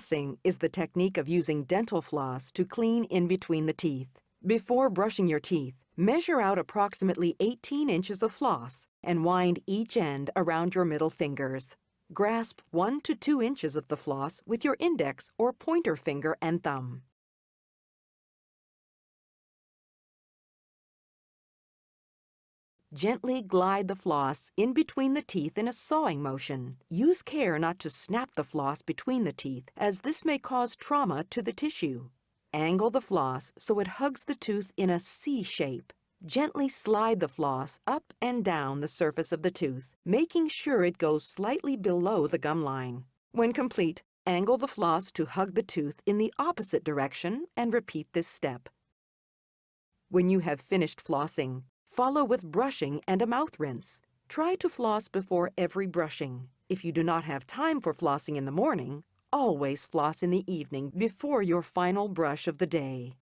Flossing is the technique of using dental floss to clean in between the teeth. Before brushing your teeth, measure out approximately 18 inches of floss and wind each end around your middle fingers. Grasp 1 to 2 inches of the floss with your index or pointer finger and thumb. Gently glide the floss in between the teeth in a sawing motion. Use care not to snap the floss between the teeth, as this may cause trauma to the tissue. Angle the floss so it hugs the tooth in a C shape. Gently slide the floss up and down the surface of the tooth, making sure it goes slightly below the gum line. When complete, angle the floss to hug the tooth in the opposite direction and repeat this step. When you have finished flossing, follow with brushing and a mouth rinse. Try to floss before every brushing. If you do not have time for flossing in the morning, always floss in the evening before your final brush of the day.